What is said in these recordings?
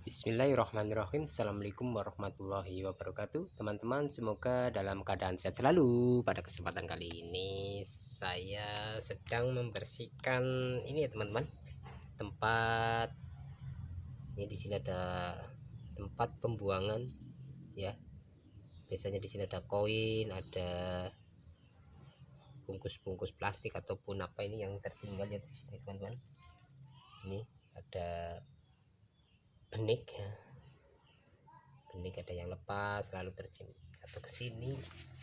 Bismillahirrahmanirrahim. Assalamualaikum warahmatullahi wabarakatuh. Teman-teman, semoga dalam keadaan sehat selalu. Pada kesempatan kali ini saya sedang membersihkan ini ya teman-teman, tempat ini. Di sini ada tempat pembuangan ya. Biasanya di sini ada koin, ada bungkus-bungkus plastik ataupun apa ini yang tertinggal ya di sini teman-teman. Ini ada benik ya, benik ada yang lepas lalu jatuh ke sini,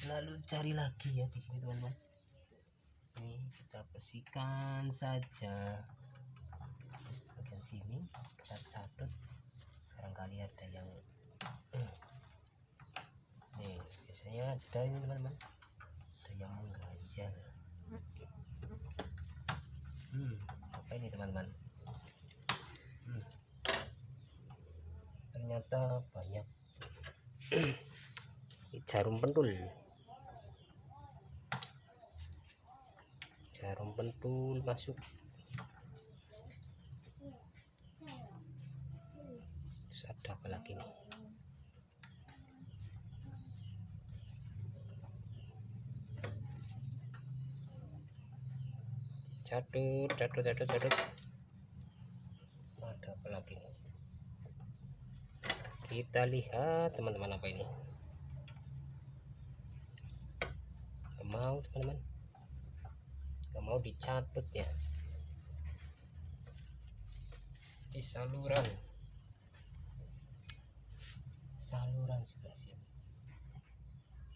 lalu cari lagi ya di sini teman-teman. Ini kita bersihkan saja. Terus di bagian sini kita catut, barangkali ada yang nih, biasanya ada ini teman-teman, ada yang mengganjal. Apa ini teman-teman? Ternyata banyak jarum pentul masuk. Terus ada apa lagi nih? Catut. Ada apa lagi nih? Kita lihat teman-teman, apa ini? Gak mau teman-teman, gak mau dicatut ya. Di saluran sebelah sini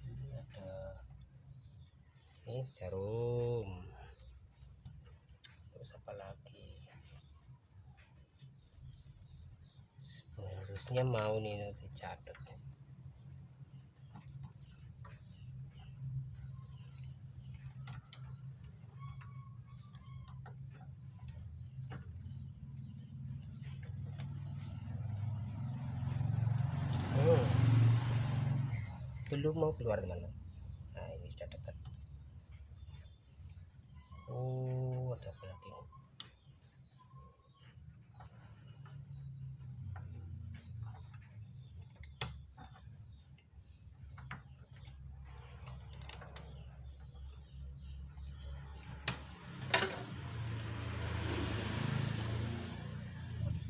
ini ada ini jarum. Terus apa lagi? Seharusnya mau nih dicatut. Belum mau keluar teman-teman. Nah, ini sudah dekat. Ada apa lagi?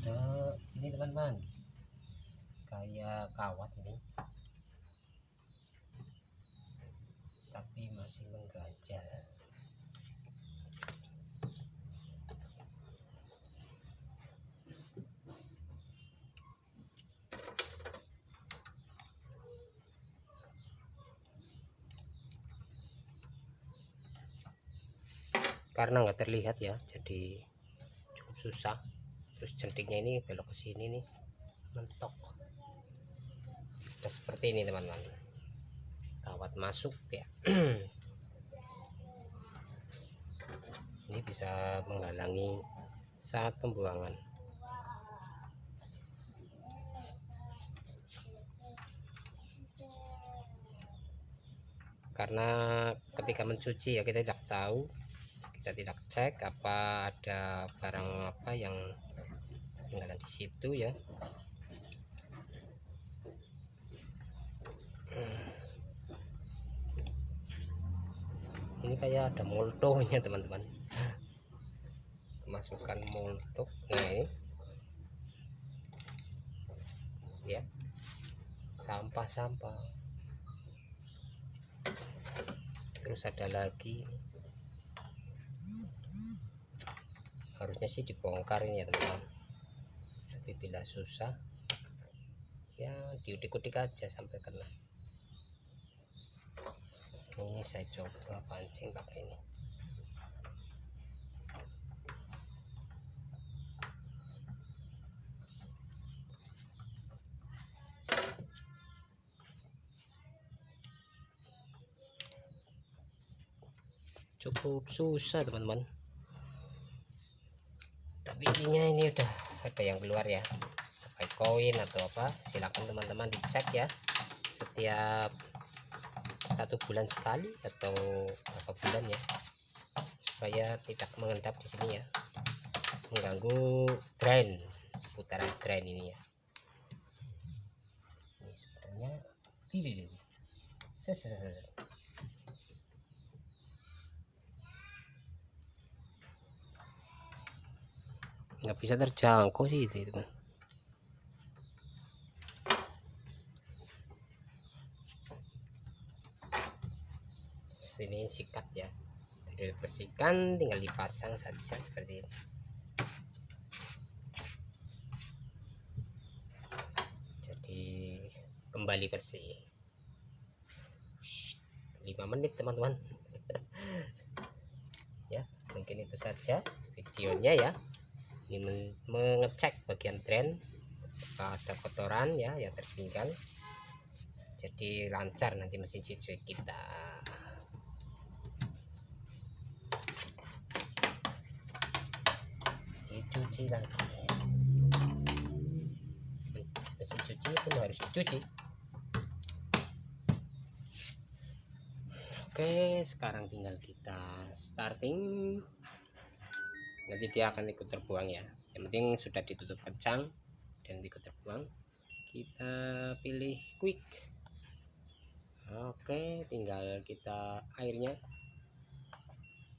Ada ini teman-teman, kayak kawat ini, tapi masih mengganjal. Karena nggak terlihat ya, jadi cukup susah. Terus jentiknya ini belok ke sini nih, mentok. Nah, seperti ini teman-teman, kawat masuk ya. Ini bisa menghalangi saat pembuangan. Karena ketika mencuci ya, kita tidak tahu, kita tidak cek apa ada barang apa yang tinggalan di situ ya. Ini kayak ada moltonya teman-teman, masukkan molto. Nah, ini ya, sampah. Terus ada lagi, harusnya sih dibongkar ini ya teman-teman, tapi bila susah ya diudik-udik aja sampai kena. Ini saya coba pancing pakai ini. Cukup susah teman-teman, tapi intinya ini udah ada yang keluar ya, pakai koin atau apa. Silakan teman-teman dicek ya, setiap 1 bulan sekali atau berapa bulan ya, supaya tidak mengendap di sini ya, mengganggu drain, putaran drain ini ya. sebenarnya ini nggak bisa terjangkau sih itu teman. Ini sikat ya, dari bersihkan tinggal dipasang saja seperti ini. Jadi kembali bersih 5 menit teman-teman. Ya mungkin itu saja videonya ya, ini mengecek bagian drain apakah ada kotoran ya yang tertinggal, jadi lancar nanti mesin cuci kita. Dicuci lagi, mesin cuci pun harus dicuci. Oke, sekarang tinggal kita starting, nanti dia akan ikut terbuang ya, yang penting sudah ditutup kencang dan ikut terbuang. Kita pilih quick. Oke, tinggal kita airnya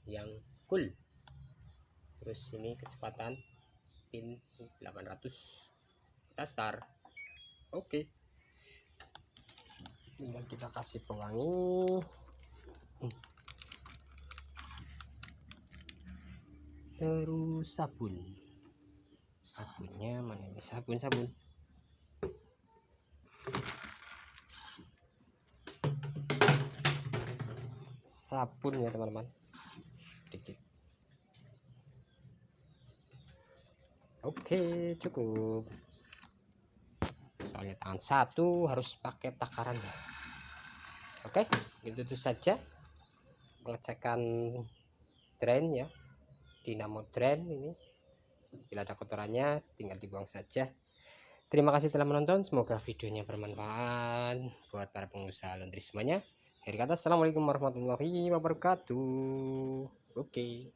yang cool, terus ini kecepatan spin 800, kita start. Oke, tinggal kita kasih pewangi, terus sabunnya mana ini, sabun ya teman-teman, sedikit. Oke, cukup, soalnya tangan satu harus pakai takaran ya. Oke, itu saja pengecekan drain ya, dinamo drain ini. Bila ada kotorannya tinggal dibuang saja. Terima kasih telah menonton, semoga videonya bermanfaat buat para pengusaha laundry semuanya. Akhir kata, assalamualaikum warahmatullahi wabarakatuh. Oke.